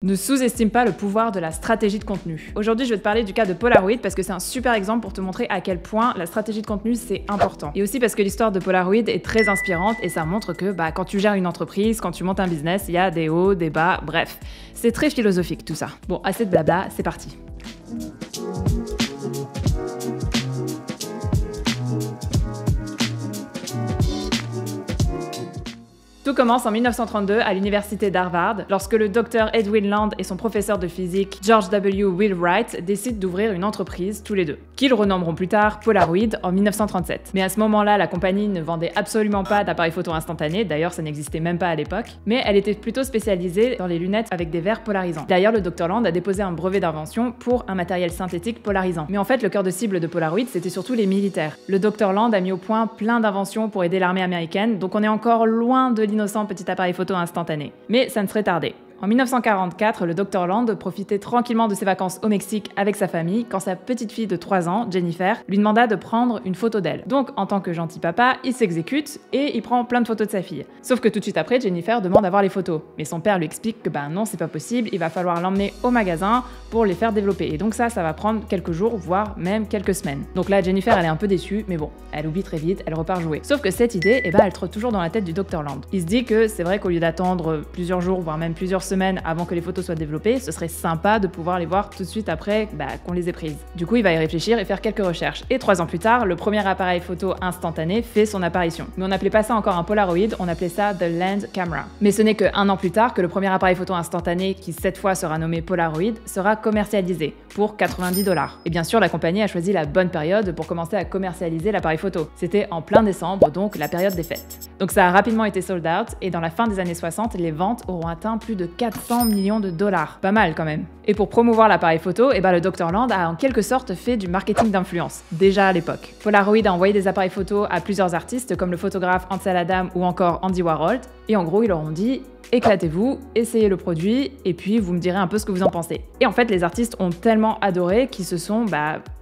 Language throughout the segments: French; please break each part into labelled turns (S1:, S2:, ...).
S1: Ne sous-estime pas le pouvoir de la stratégie de contenu. Aujourd'hui, je vais te parler du cas de Polaroid parce que c'est un super exemple pour te montrer à quel point la stratégie de contenu c'est important. Et aussi parce que l'histoire de Polaroid est très inspirante et ça montre que quand tu gères une entreprise, quand tu montes un business, il y a des hauts, des bas, bref. C'est très philosophique tout ça. Bon, assez de blabla, c'est parti. Tout commence en 1932 à l'université d'Harvard, lorsque le docteur Edwin Land et son professeur de physique George W. Wheelwright décident d'ouvrir une entreprise tous les deux, qu'ils renommeront plus tard Polaroid en 1937. Mais à ce moment-là, la compagnie ne vendait absolument pas d'appareils photo instantanés, d'ailleurs ça n'existait même pas à l'époque, mais elle était plutôt spécialisée dans les lunettes avec des verres polarisants. D'ailleurs, le docteur Land a déposé un brevet d'invention pour un matériel synthétique polarisant. Mais en fait, le cœur de cible de Polaroid, c'était surtout les militaires. Le docteur Land a mis au point plein d'inventions pour aider l'armée américaine, donc on est encore loin de innocent petit appareil photo instantané. Mais ça ne serait tardé. En 1944, le Dr Land profitait tranquillement de ses vacances au Mexique avec sa famille quand sa petite fille de 3 ans, Jennifer, lui demanda de prendre une photo d'elle. Donc, en tant que gentil papa, il s'exécute et il prend plein de photos de sa fille. Sauf que tout de suite après, Jennifer demande à voir les photos. Mais son père lui explique que non, c'est pas possible, il va falloir l'emmener au magasin pour les faire développer. Et donc ça va prendre quelques jours, voire même quelques semaines. Donc là, Jennifer, elle est un peu déçue, mais bon, elle oublie très vite, elle repart jouer. Sauf que cette idée, elle trotte toujours dans la tête du Dr Land. Il se dit que c'est vrai qu'au lieu d'attendre plusieurs jours, voire même plusieurs semaines avant que les photos soient développées, ce serait sympa de pouvoir les voir tout de suite après qu'on les ait prises. Du coup, il va y réfléchir et faire quelques recherches. Et 3 ans plus tard, le premier appareil photo instantané fait son apparition. Mais on n'appelait pas ça encore un Polaroid, on appelait ça The Land Camera. Mais ce n'est que 1 an plus tard que le premier appareil photo instantané, qui cette fois sera nommé Polaroid, sera commercialisé pour $90. Et bien sûr, la compagnie a choisi la bonne période pour commencer à commercialiser l'appareil photo. C'était en plein décembre, donc la période des fêtes. Donc ça a rapidement été sold out, et dans la fin des années 60, les ventes auront atteint plus de 400 millions de dollars. Pas mal quand même. Et pour promouvoir l'appareil photo, le Dr Land a en quelque sorte fait du marketing d'influence, déjà à l'époque. Polaroid a envoyé des appareils photo à plusieurs artistes comme le photographe Ansel Adams ou encore Andy Warhol, et en gros ils leur ont dit éclatez-vous, essayez le produit, et puis vous me direz un peu ce que vous en pensez. Et en fait, les artistes ont tellement adoré qu'ils se sont,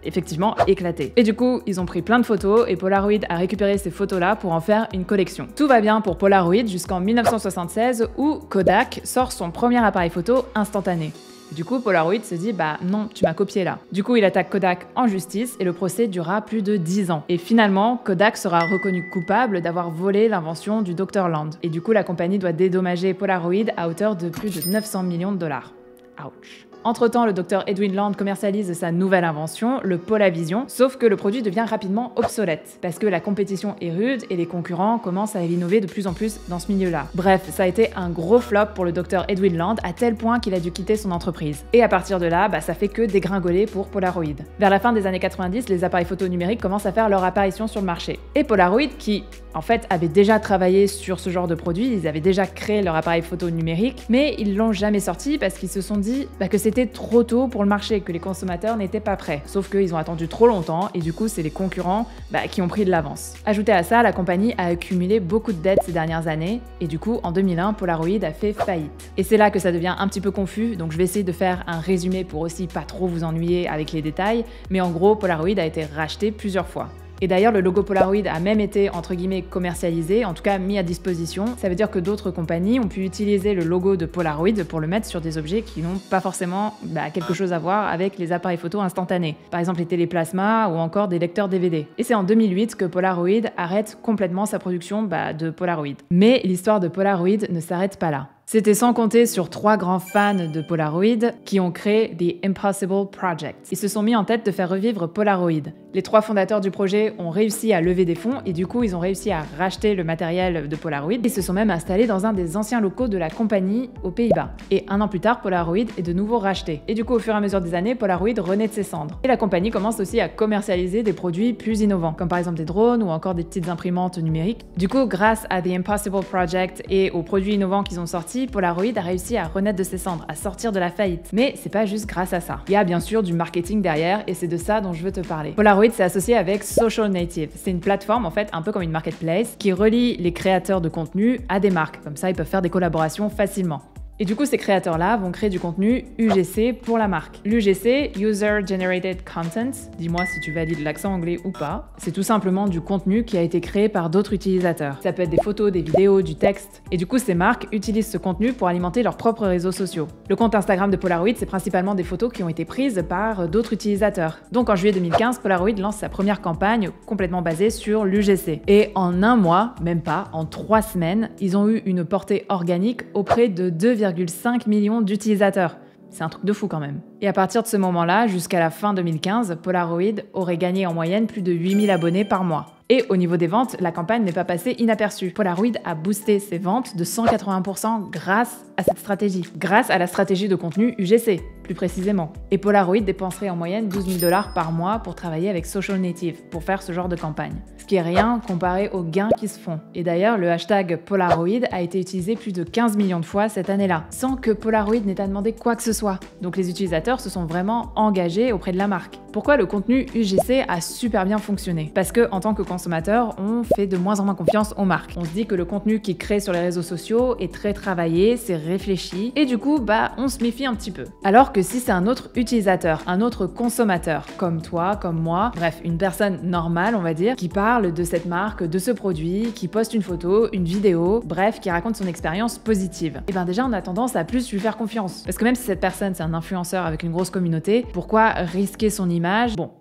S1: effectivement, éclatés. Et du coup, ils ont pris plein de photos, et Polaroid a récupéré ces photos-là pour en faire une collection. Tout va bien pour Polaroid jusqu'en 1976, où Kodak sort son premier appareil photo instantané. Du coup, Polaroid se dit non, tu m'as copié là. Du coup, il attaque Kodak en justice et le procès durera plus de 10 ans. Et finalement, Kodak sera reconnu coupable d'avoir volé l'invention du Dr Land. Et du coup, la compagnie doit dédommager Polaroid à hauteur de plus de 900 millions de dollars. Ouch. Entre-temps, le docteur Edwin Land commercialise sa nouvelle invention, le Polavision, sauf que le produit devient rapidement obsolète, parce que la compétition est rude et les concurrents commencent à innover de plus en plus dans ce milieu-là. Bref, ça a été un gros flop pour le docteur Edwin Land, à tel point qu'il a dû quitter son entreprise. Et à partir de là, ça fait que dégringoler pour Polaroid. Vers la fin des années 90, les appareils photo numériques commencent à faire leur apparition sur le marché. Et Polaroid, qui en fait avaient déjà travaillé sur ce genre de produit, ils avaient déjà créé leur appareil photo numérique, mais ils l'ont jamais sorti parce qu'ils se sont dit que c'était trop tôt pour le marché, que les consommateurs n'étaient pas prêts. Sauf qu'ils ont attendu trop longtemps et du coup c'est les concurrents qui ont pris de l'avance. Ajouté à ça, la compagnie a accumulé beaucoup de dettes ces dernières années et du coup en 2001 Polaroid a fait faillite. Et c'est là que ça devient un petit peu confus, donc je vais essayer de faire un résumé pour aussi pas trop vous ennuyer avec les détails, mais en gros Polaroid a été racheté plusieurs fois. Et d'ailleurs, le logo Polaroid a même été, entre guillemets, commercialisé, en tout cas mis à disposition. Ça veut dire que d'autres compagnies ont pu utiliser le logo de Polaroid pour le mettre sur des objets qui n'ont pas forcément quelque chose à voir avec les appareils photo instantanés. Par exemple, les téléplasmas ou encore des lecteurs DVD. Et c'est en 2008 que Polaroid arrête complètement sa production de Polaroid. Mais l'histoire de Polaroid ne s'arrête pas là. C'était sans compter sur 3 grands fans de Polaroid qui ont créé The Impossible Project. Ils se sont mis en tête de faire revivre Polaroid. Les 3 fondateurs du projet ont réussi à lever des fonds et du coup ils ont réussi à racheter le matériel de Polaroid. Ils se sont même installés dans un des anciens locaux de la compagnie aux Pays-Bas. Et 1 an plus tard, Polaroid est de nouveau racheté. Et du coup au fur et à mesure des années, Polaroid renaît de ses cendres. Et la compagnie commence aussi à commercialiser des produits plus innovants, comme par exemple des drones ou encore des petites imprimantes numériques. Du coup, grâce à The Impossible Project et aux produits innovants qu'ils ont sortis, Polaroid a réussi à renaître de ses cendres, à sortir de la faillite. Mais c'est pas juste grâce à ça. Il y a bien sûr du marketing derrière et c'est de ça dont je veux te parler. Polaroid s'est associé avec Social Native. C'est une plateforme en fait un peu comme une marketplace qui relie les créateurs de contenu à des marques. Comme ça, ils peuvent faire des collaborations facilement. Et du coup, ces créateurs-là vont créer du contenu UGC pour la marque. L'UGC, User Generated Content, dis-moi si tu valides l'accent anglais ou pas, c'est tout simplement du contenu qui a été créé par d'autres utilisateurs. Ça peut être des photos, des vidéos, du texte. Et du coup, ces marques utilisent ce contenu pour alimenter leurs propres réseaux sociaux. Le compte Instagram de Polaroid, c'est principalement des photos qui ont été prises par d'autres utilisateurs. Donc en juillet 2015, Polaroid lance sa première campagne complètement basée sur l'UGC. Et en un mois, même pas, en 3 semaines, ils ont eu une portée organique auprès de 2,5 millions d'utilisateurs. C'est un truc de fou quand même. Et à partir de ce moment-là, jusqu'à la fin 2015, Polaroid aurait gagné en moyenne plus de 8000 abonnés par mois. Et au niveau des ventes, la campagne n'est pas passée inaperçue. Polaroid a boosté ses ventes de 180% grâce à cette stratégie. Grâce à la stratégie de contenu UGC, plus précisément. Et Polaroid dépenserait en moyenne 12 000 $ par mois pour travailler avec Social Native, pour faire ce genre de campagne. Ce qui est rien comparé aux gains qui se font. Et d'ailleurs, le hashtag Polaroid a été utilisé plus de 15 millions de fois cette année-là, sans que Polaroid n'ait à demander quoi que ce soit. Donc les utilisateurs se sont vraiment engagés auprès de la marque. Pourquoi le contenu UGC a super bien fonctionné? Parce que en tant que consommateur, on fait de moins en moins confiance aux marques. On se dit que le contenu qu'ils créent sur les réseaux sociaux est très travaillé, c'est réfléchi, et du coup, on se méfie un petit peu. Alors que si c'est un autre utilisateur, un autre consommateur, comme toi, comme moi, bref, une personne normale, on va dire, qui parle de cette marque, de ce produit, qui poste une photo, une vidéo, bref, qui raconte son expérience positive, et déjà on a tendance à plus lui faire confiance. Parce que même si cette personne c'est un influenceur avec une grosse communauté, pourquoi risquer son image? Bon,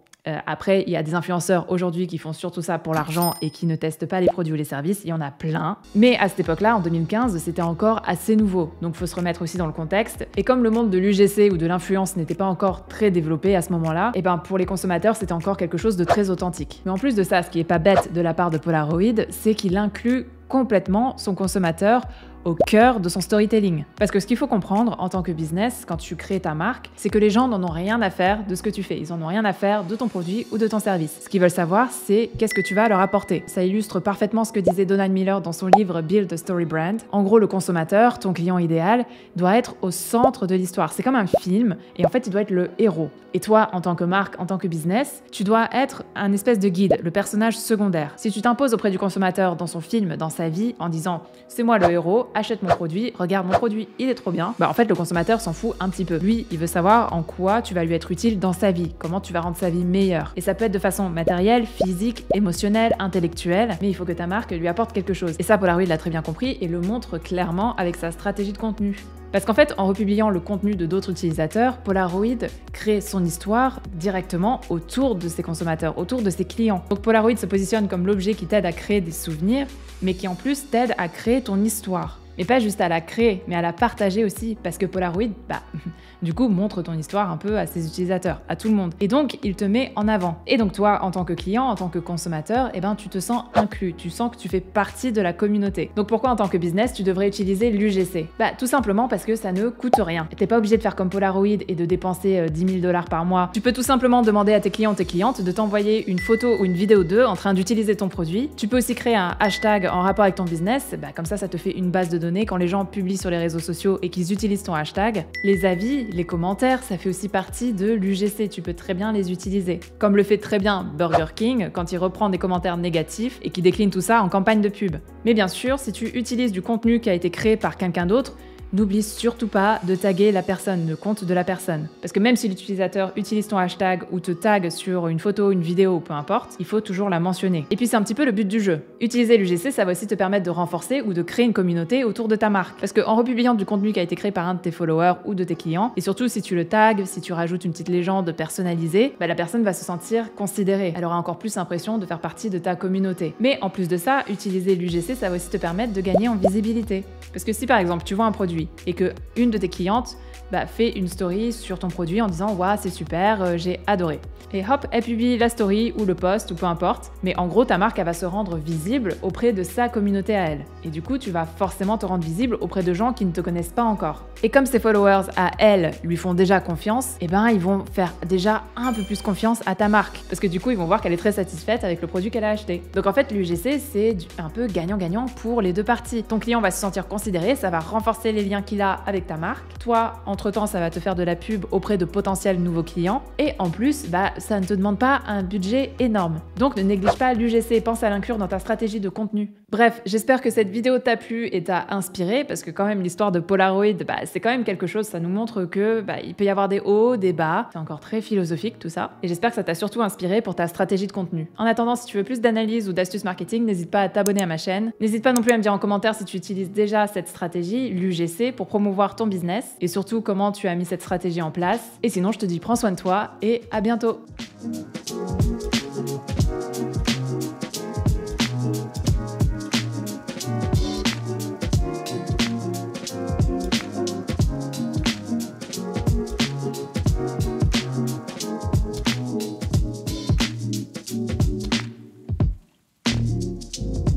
S1: après, il y a des influenceurs aujourd'hui qui font surtout ça pour l'argent et qui ne testent pas les produits ou les services, il y en a plein. Mais à cette époque-là, en 2015, c'était encore assez nouveau, donc il faut se remettre aussi dans le contexte. Et comme le monde de l'UGC ou de l'influence n'était pas encore très développé à ce moment-là, pour les consommateurs, c'était encore quelque chose de très authentique. Mais en plus de ça, ce qui est pas bête de la part de Polaroid, c'est qu'il inclut complètement son consommateur au cœur de son storytelling. Parce que ce qu'il faut comprendre en tant que business, quand tu crées ta marque, c'est que les gens n'en ont rien à faire de ce que tu fais. Ils en ont rien à faire de ton produit ou de ton service. Ce qu'ils veulent savoir, c'est qu'est-ce que tu vas leur apporter. Ça illustre parfaitement ce que disait Donald Miller dans son livre Build a Story Brand. En gros, le consommateur, ton client idéal, doit être au centre de l'histoire. C'est comme un film, et en fait, il doit être le héros. Et toi, en tant que marque, en tant que business, tu dois être un espèce de guide, le personnage secondaire. Si tu t'imposes auprès du consommateur dans son film, dans sa vie, en disant « c'est moi le héros, achète mon produit, regarde mon produit, il est trop bien », en fait, le consommateur s'en fout un petit peu. Lui, il veut savoir en quoi tu vas lui être utile dans sa vie, comment tu vas rendre sa vie meilleure. Et ça peut être de façon matérielle, physique, émotionnelle, intellectuelle, mais il faut que ta marque lui apporte quelque chose. Et ça, Polaroid l'a très bien compris et le montre clairement avec sa stratégie de contenu. Parce qu'en fait, en republiant le contenu de d'autres utilisateurs, Polaroid crée son histoire directement autour de ses consommateurs, autour de ses clients. Donc Polaroid se positionne comme l'objet qui t'aide à créer des souvenirs, mais qui en plus t'aide à créer ton histoire. Mais pas juste à la créer, mais à la partager aussi, parce que Polaroid, du coup, montre ton histoire un peu à ses utilisateurs, à tout le monde. Et donc, il te met en avant. Et donc toi, en tant que client, en tant que consommateur, tu te sens inclus, tu sens que tu fais partie de la communauté. Donc pourquoi en tant que business, tu devrais utiliser l'UGC? Tout simplement parce que ça ne coûte rien. T'es pas obligé de faire comme Polaroid et de dépenser 10 000 $ par mois. Tu peux tout simplement demander à tes clients, tes clientes de t'envoyer une photo ou une vidéo d'eux en train d'utiliser ton produit. Tu peux aussi créer un hashtag en rapport avec ton business, comme ça te fait une base de données quand les gens publient sur les réseaux sociaux et qu'ils utilisent ton hashtag. Les avis, les commentaires, ça fait aussi partie de l'UGC, tu peux très bien les utiliser. Comme le fait très bien Burger King quand il reprend des commentaires négatifs et qui décline tout ça en campagne de pub. Mais bien sûr, si tu utilises du contenu qui a été créé par quelqu'un d'autre, n'oublie surtout pas de taguer la personne, le compte de la personne. Parce que même si l'utilisateur utilise ton hashtag ou te tag sur une photo, une vidéo, peu importe, il faut toujours la mentionner. Et puis c'est un petit peu le but du jeu. Utiliser l'UGC, ça va aussi te permettre de renforcer ou de créer une communauté autour de ta marque. Parce qu'en republiant du contenu qui a été créé par un de tes followers ou de tes clients, et surtout si tu le tags, si tu rajoutes une petite légende personnalisée, la personne va se sentir considérée. Elle aura encore plus l'impression de faire partie de ta communauté. Mais en plus de ça, utiliser l'UGC, ça va aussi te permettre de gagner en visibilité. Parce que si par exemple tu vois un produit et que une de tes clientes fait une story sur ton produit en disant « Waouh, c'est super, j'ai adoré ». Et hop, elle publie la story ou le post ou peu importe. Mais en gros, ta marque, elle va se rendre visible auprès de sa communauté à elle. Et du coup, tu vas forcément te rendre visible auprès de gens qui ne te connaissent pas encore. Et comme ses followers à elle lui font déjà confiance, ils vont faire déjà un peu plus confiance à ta marque. Parce que du coup, ils vont voir qu'elle est très satisfaite avec le produit qu'elle a acheté. Donc en fait, l'UGC, c'est un peu gagnant-gagnant pour les deux parties. Ton client va se sentir considéré, ça va renforcer les liens qu'il a avec ta marque. Toi, entre-temps, ça va te faire de la pub auprès de potentiels nouveaux clients. Et en plus, ça ne te demande pas un budget énorme. Donc ne néglige pas l'UGC, pense à l'inclure dans ta stratégie de contenu. Bref, j'espère que cette vidéo t'a plu et t'a inspiré, parce que quand même l'histoire de Polaroid, c'est quand même quelque chose, ça nous montre que il peut y avoir des hauts, des bas, c'est encore très philosophique tout ça, et j'espère que ça t'a surtout inspiré pour ta stratégie de contenu. En attendant, si tu veux plus d'analyse ou d'astuces marketing, n'hésite pas à t'abonner à ma chaîne. N'hésite pas non plus à me dire en commentaire si tu utilises déjà cette stratégie, l'UGC, pour promouvoir ton business, et surtout comment tu as mis cette stratégie en place. Et sinon, je te dis prends soin de toi, et à bientôt.